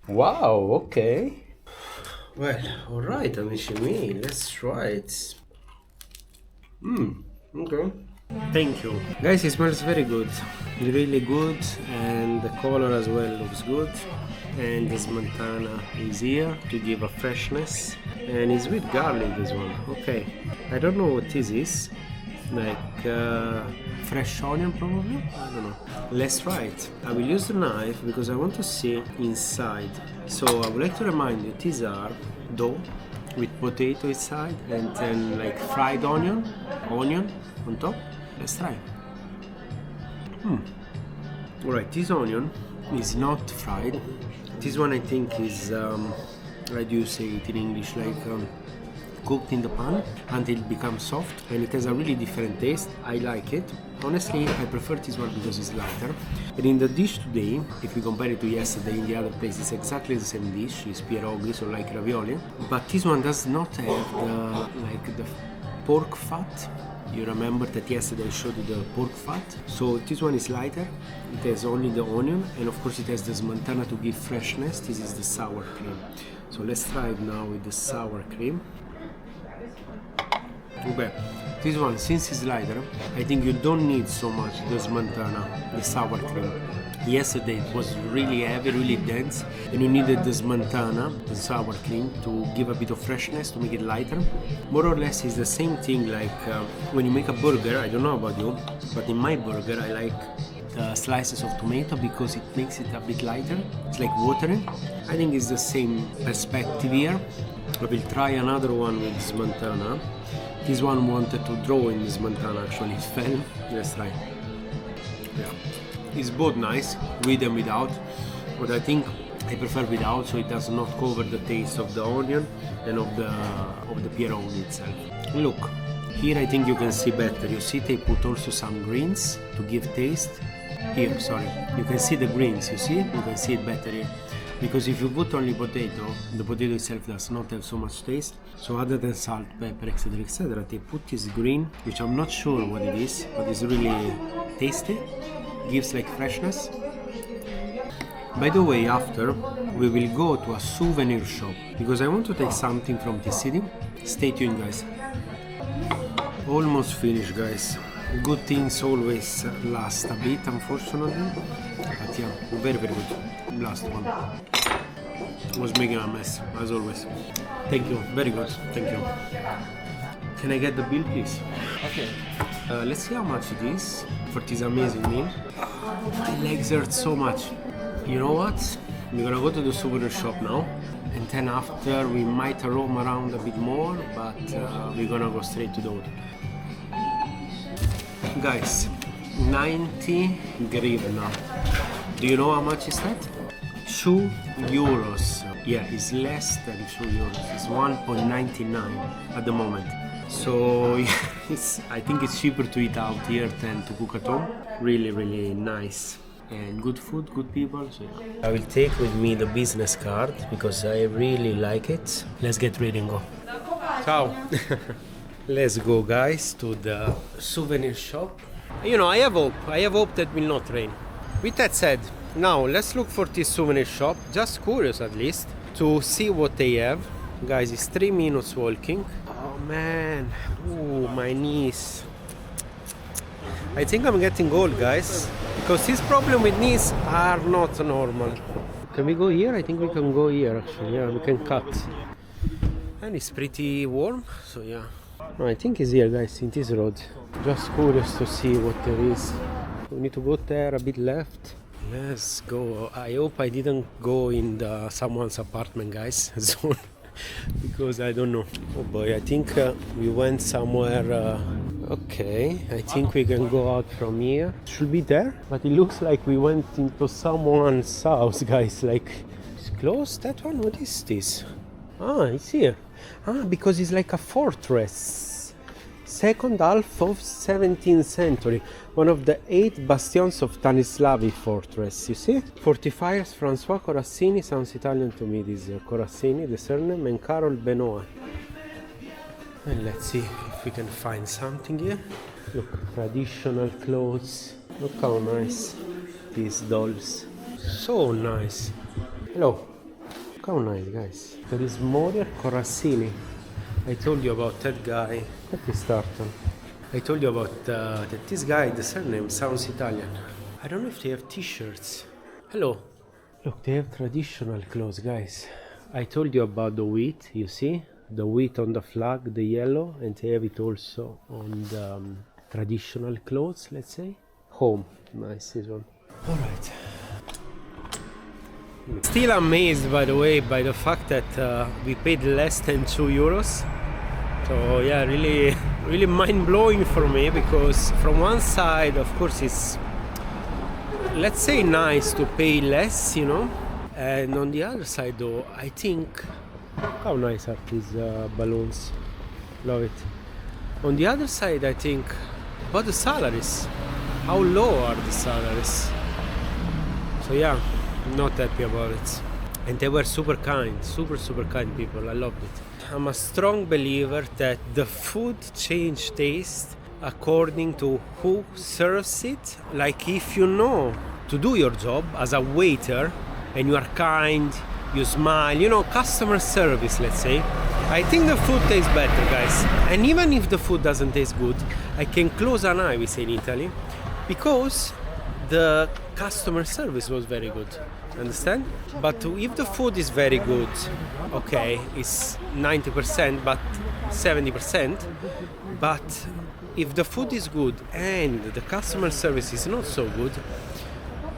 Wow, okay. Well, alright, amici miei, let's try it. Okay. Thank you. Guys, it smells very good. Really good, and the color as well looks good. And the smetana is here to give a freshness. And it's with garlic, this one. Okay. I don't know what this is. Like fresh onion probably? I don't know. Let's try it. I will use the knife because I want to see inside. So I would like to remind you, these are dough with potato inside and then like fried onion on top. Let's try. Alright, this onion is not fried. This one I think is, how do you say it in English, like cooked in the pan until it becomes soft, and it has a really different taste. I like it. Honestly, I prefer this one because it's lighter. And in the dish today, if we compare it to yesterday in the other place, it's exactly the same dish. It's pierogi, so like ravioli. But this one does not have the pork fat. You remember that yesterday I showed you the pork fat. So this one is lighter. It has only the onion, and of course it has the smetana to give freshness. This is the sour cream. So let's try it now with the sour cream. Okay, this one, since it's lighter, I think you don't need so much the smetana, the sour cream. Yesterday it was really heavy, really dense, and you needed the smetana, the sour cream, to give a bit of freshness, to make it lighter. More or less it's the same thing like when you make a burger. I don't know about you, but in my burger I like the slices of tomato because it makes it a bit lighter. It's like watery. I think it's the same perspective here. I will try another one with smetana. This one wanted to draw in the smetana, actually it fell. Let's try. Yeah. It's both nice, with and without, but I think I prefer without, so it does not cover the taste of the onion and of the pierogi itself. Look, here I think you can see better. You see they put also some greens to give taste. Here, sorry, you can see the greens, you see? You can see it better here. Because if you put only potato, the potato itself does not have so much taste. So other than salt, pepper, etc., they put this green, which I'm not sure what it is, but it's really tasty. Gives like freshness. By the way, after we will go to a souvenir shop because I want to take something from this city. Stay tuned, guys. Almost finished, guys. Good things always last a bit, unfortunately. But yeah, very, very good. Last one. Was making a mess, as always. Thank you, very good. Thank you. Can I get the bill, please? Okay. Let's see how much it is for this amazing meal. My legs hurt so much. You know what? We're gonna go to the souvenir shop now, and then after we might roam around a bit more, but we're gonna go straight to the hotel. Guys, 90 grivna. Do you know how much is that? 2 euros. Yeah, it's less than 2 euros. It's 1.99 at the moment. So I think it's cheaper to eat out here than to cook at home. Really, really nice. And good food, good people, so yeah. I will take with me the business card because I really like it. Let's get ready and go. Ciao! Let's go, guys, to the souvenir shop. You know, I have hope that will not rain. With that said, now let's look for this souvenir shop. Just curious at least, to see what they have. Guys, it's 3 minutes walking. Oh man, ooh, my knees. I think I'm getting old, guys, because this problem with knees are not normal. Can we go here? I think we can go here actually. Yeah, we can cut. And it's pretty warm, so yeah. No, I think it's here, guys, in this road. Just curious to see what there is. We need to go there, a bit left. Let's go. I hope I didn't go in someone's apartment, guys, soon. Because I don't know. Oh boy, I think we went somewhere. Okay, I think we can go out from here. Should be there, but it looks like we went into someone's house, guys. Like, it's closed, that one? What is this? Ah, it's here. Ah, because it's like a fortress. Second half of 17th century. One of the 8 bastions of Stanislavi fortress, you see? Fortifiers François Corazzini, sounds Italian to me, this Corazzini, the surname, and Carol Benoit. And let's see if we can find something here. Look, traditional clothes. Look how nice these dolls. So nice. Hello. How nice, guys. There is Moria Corazzini. I told you about that guy. Let me start. I told you about that this guy, the surname sounds Italian. I don't know if they have t-shirts. Hello. Look, they have traditional clothes, guys. I told you about the wheat, you see? The wheat on the flag, the yellow, and they have it also on the traditional clothes, let's say. Home. Nice, this one. Alright. Still amazed, by the way, by the fact that we paid less than €2. So yeah, really mind-blowing for me, because from one side, of course, it's, let's say, nice to pay less, you know, and on the other side though, I think, how nice are these balloons, love it. On the other side, I think about the salaries, how low are the salaries. So yeah, not happy about it. And they were super kind, super kind people. I loved it. I'm a strong believer that the food change taste according to who serves it. Like if you know to do your job as a waiter and you are kind, you smile, you know, customer service, let's say, I think the food tastes better, guys. And even if the food doesn't taste good, I can close an eye, we say in Italy, because the customer service was very good. Understand? But if the food is very good, okay, it's 90%, but 70%. But if the food is good and the customer service is not so good,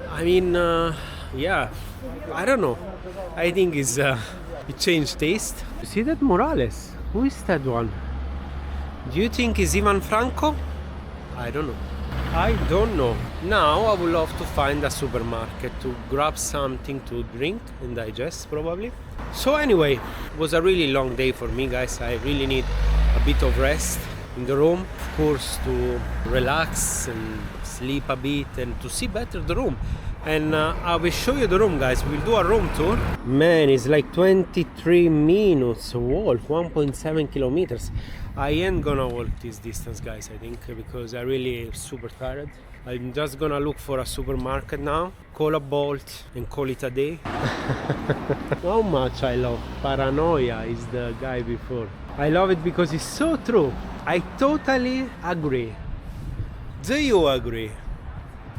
I mean, yeah, I don't know. I think it changed taste. You see that Morales? Who is that one? Do you think it's Ivan Franco? I don't know. I don't know. Now I would love to find a supermarket to grab something to drink and digest, probably. So anyway, it was a really long day for me, guys. I really need a bit of rest in the room, of course, to relax and sleep a bit and to see better the room. And I will show you the room, guys. We'll do a room tour. Man, it's like 23 minutes walk, 1.7 kilometers. I ain't gonna walk this distance, guys, I think, because I'm really super tired. I'm just gonna look for a supermarket now, call a Bolt and call it a day. How much I love Paranoia is the guy before. I love it because it's so true. I totally agree. Do you agree?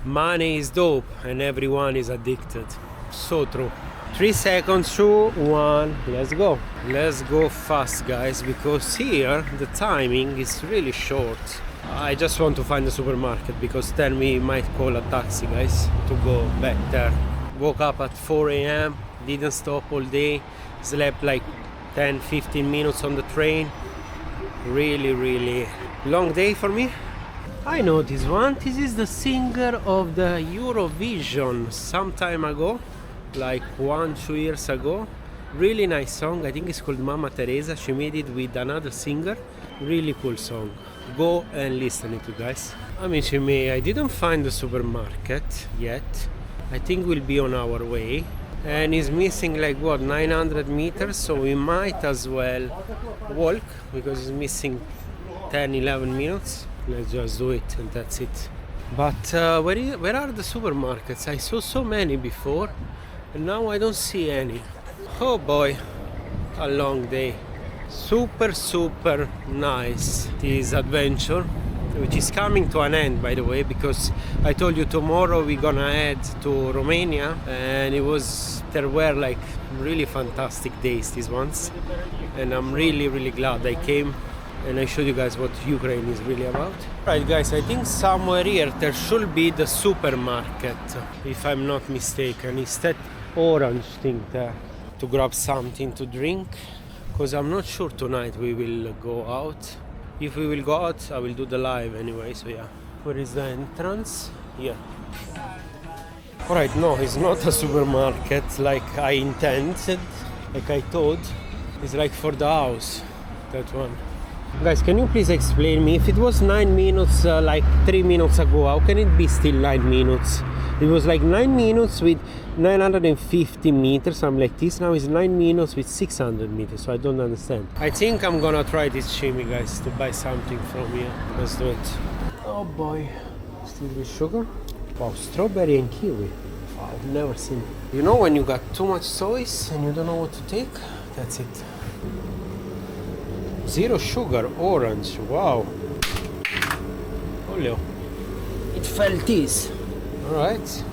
Money is dope and everyone is addicted. So true. 3 seconds, 2, 1, let's go. Let's go fast, guys, because here the timing is really short. I just want to find a supermarket because then we might call a taxi, guys, to go back there. Woke up at 4 a.m, didn't stop all day, slept like 10-15 minutes on the train. Really long day for me. I know this one. This is the singer of the Eurovision some time ago, like 1-2 years ago. Really nice song. I think it's called Mama Teresa. She made it with another singer. Really cool song. Go and listen it, you guys. Amici miei, I didn't find the supermarket yet. I think we'll be on our way. And it's missing like what, 900 meters, so we might as well walk because it's missing 10-11 minutes. Let's just do it and that's it. But where are the supermarkets? I saw so many before and now I don't see any. Oh boy, a long day. Super nice this adventure, which is coming to an end, by the way, because I told you tomorrow we're gonna head to Romania, and there were like really fantastic days, these ones, and I'm really glad I came and I showed you guys what Ukraine is really about. Right, guys, I think somewhere here there should be the supermarket, if I'm not mistaken. It's that orange thing there, to grab something to drink, because I'm not sure tonight we will go out. If we will go out, I will do the live anyway, so yeah. Where is the entrance? Here. Alright, no, it's not a supermarket like I intended, like I thought. It's like for the house, that one. Guys, can you please explain me, if it was 9 minutes like 3 minutes ago, how can it be still 9 minutes? It was like 9 minutes with 950 meters, something like this. Now it's 9 minutes with 600 meters, so I don't understand. I think I'm gonna try this Simi, guys, to buy something from here. Let's do it. Oh boy, still with sugar? Wow, strawberry and kiwi. I've never seen it. You know when you got too much choice and you don't know what to take? That's it. Zero sugar, orange, wow. Olio. It felt this. Alright,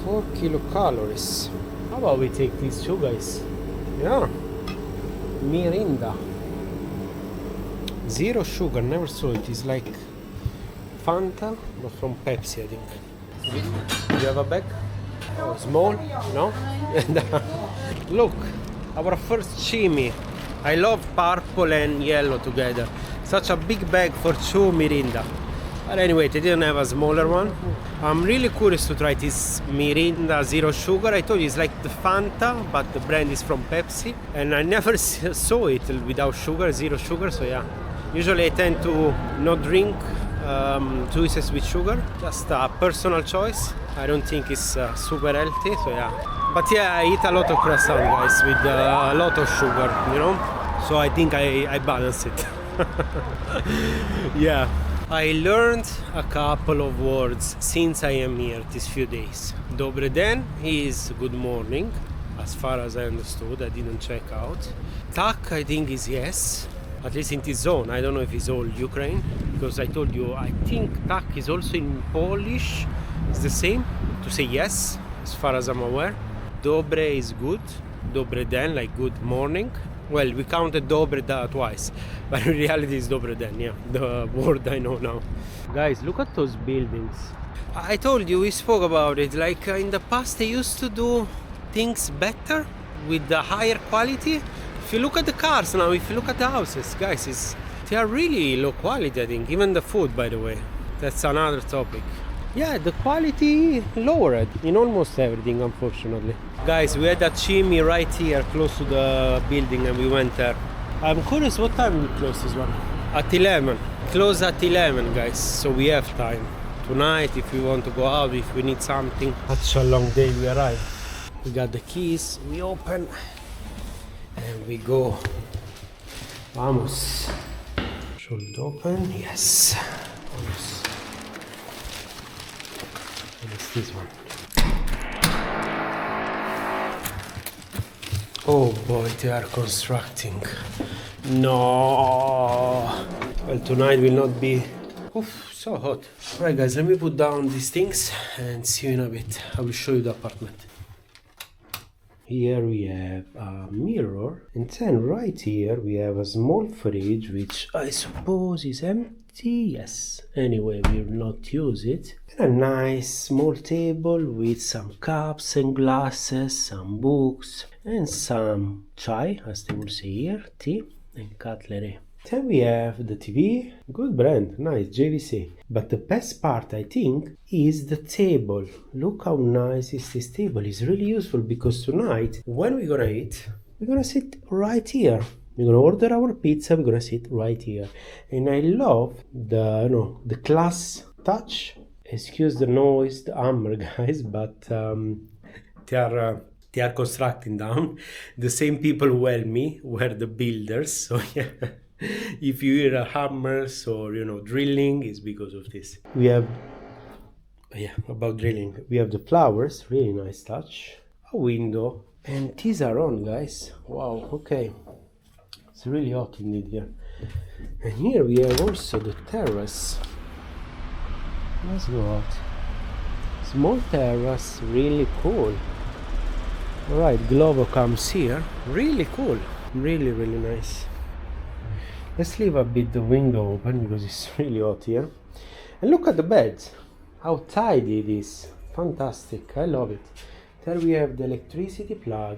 4 kilocalories. How about we take these two guys? Yeah. Mirinda. Zero sugar, never saw it. It's like Fanta, but from Pepsi, I think. Do you have a bag? Oh, small? No? Look, our first Simi. I love purple and yellow together. Such a big bag for two Mirinda. But anyway, they didn't have a smaller one. I'm really curious to try this Mirinda Zero Sugar. I told you it's like the Fanta, but the brand is from Pepsi. And I never saw it without sugar, zero sugar, so yeah. Usually I tend to not drink juices with sugar, just a personal choice. I don't think it's super healthy, so yeah. But yeah, I eat a lot of croissant, guys, with a lot of sugar, you know? So I think I balance it. Yeah. I learned a couple of words since I am here these few days. Dobre den is good morning, as far as I understood. I didn't check out. Tak, I think, is yes. At least in this zone. I don't know if it's all Ukraine, because I told you, I think tak is also in Polish. It's the same, to say yes, as far as I'm aware. Dobre is good. Dobre den, like good morning. Well, we counted dobre twice, but in reality it's dobre den, yeah, the word I know now. Guys, look at those buildings. I told you, we spoke about it, like in the past they used to do things better with the higher quality. If you look at the cars now, if you look at the houses, guys, they are really low quality, I think. Even the food, by the way. That's another topic. Yeah, the quality lowered in almost everything, unfortunately. Guys, we had a Simi right here, close to the building, and we went there. I'm curious what time we close this one. At 11. Close at 11, guys, so we have time. Tonight, if we want to go out, if we need something. Such a long day we arrive. We got the keys, we open, and we go. Vamos. Should open? Yes. Vamos. It's this one. Oh boy, they are constructing. No. Well, tonight will not be. Oof, so hot. Alright, guys, let me put down these things and see you in a bit. I will show you the apartment. Here we have a mirror, and then right here we have a small fridge, which I suppose is empty. Yes, anyway, we will not use it. And a nice small table with some cups and glasses, some books, and some chai, as they will say here, tea and cutlery. Then we have the TV, good brand, nice, JVC. But the best part, I think, is the table. Look how nice is this table. It's really useful because tonight, when we're gonna eat, we're gonna sit right here. We're gonna order our pizza, we're gonna sit right here. And I love the class touch. Excuse the noise, the hammer, guys, but they are constructing down. The same people who helped me were the builders, so yeah. If you hear a hammers or drilling, it's because of this. We have about drilling. We have the flowers, really nice touch. A window, and these are on, guys. Wow, okay. It's really hot indeed here. And here we have also the terrace. Let's go out. Small terrace, really cool. Alright, Glovo comes here. Really cool. Really, really nice. Let's leave a bit the window open because it's really hot here. And look at the bed. How tidy it is. Fantastic. I love it. There we have the electricity plug.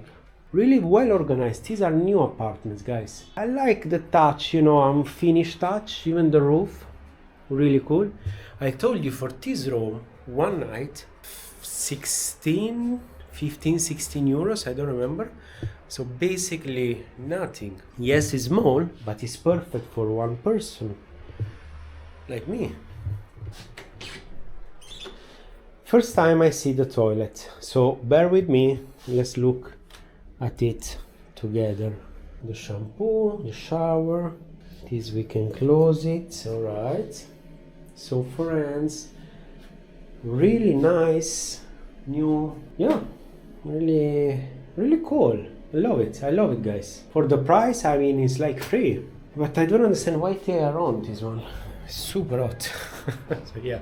Really well organized. These are new apartments, guys. I like the touch, unfinished touch. Even the roof. Really cool. I told you for this room, one night, 15, 16 euros, I don't remember. So basically nothing. Yes, it's small, but it's perfect for one person, like me. First time I see the toilet, so bear with me. Let's look at it together. The shampoo, the shower. This we can close it, alright. So for hands, really nice new, yeah, really cool. I love it, guys. For the price, I mean, it's like free. But I don't understand why they are on this one. It's super hot. So yeah.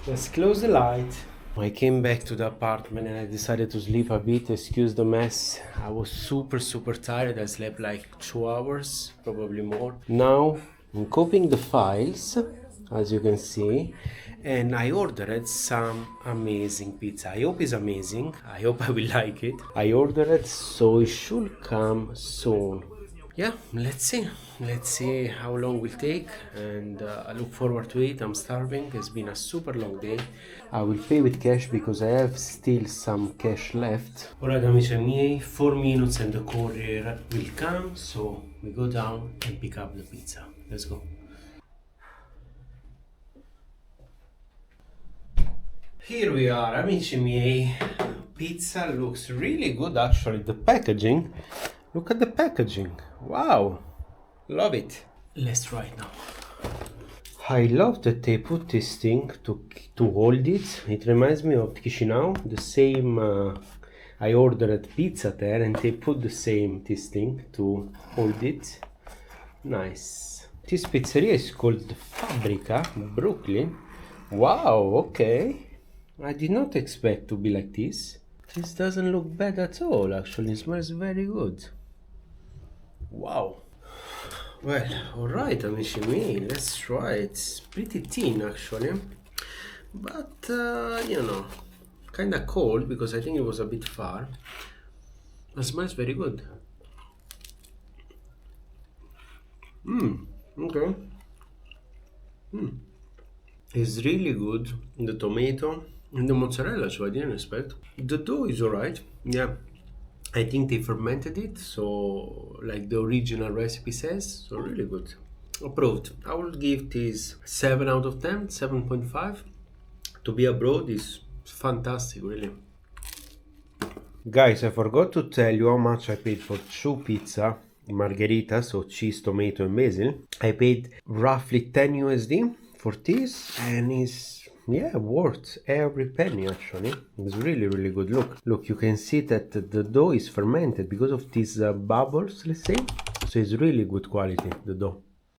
Let's close the light. I came back to the apartment and I decided to sleep a bit. Excuse the mess. I was super tired. I slept like 2 hours, probably more. Now I'm copying the files, as you can see, and I ordered some amazing pizza. I hope it's amazing. I hope I will like it. I ordered, so it should come soon. Yeah, let's see how long it will take, and I look forward to it. I'm starving. It's been a super long day. I will pay with cash because I have still some cash left. Alright, amici miei, 4 minutes and the courier will come, so we go down and pick up the pizza. Let's go. Here we are, amici miei. Pizza looks really good actually. The packaging, look at the packaging. Wow, love it. Let's try it now. I love that they put this thing to hold it. It reminds me of Chisinau, the same. I ordered pizza there and they put this thing to hold it. Nice. This pizzeria is called Fabbrica, Brooklyn. Wow, okay. I did not expect to be like this. This doesn't look bad at all, actually. It smells very good. Wow. Well, alright, amici miei, let's try it. It's pretty thin, actually. But, you know, kind of cold because I think it was a bit far. It smells very good. Okay. It's really good. The tomato and the mozzarella, so I didn't expect. The dough is alright. Yeah. I think they fermented it, so like the original recipe says, so really good. Approved. I will give this 7 out of 10, 7.5. To be abroad is fantastic, really. Guys, I forgot to tell you how much I paid for 2 pizza margherita, so cheese, tomato and basil. I paid roughly 10 USD for this, and it's, yeah, worth every penny actually. It's really good. Look, you can see that the dough is fermented because of these bubbles, let's say. So it's really good quality, the dough.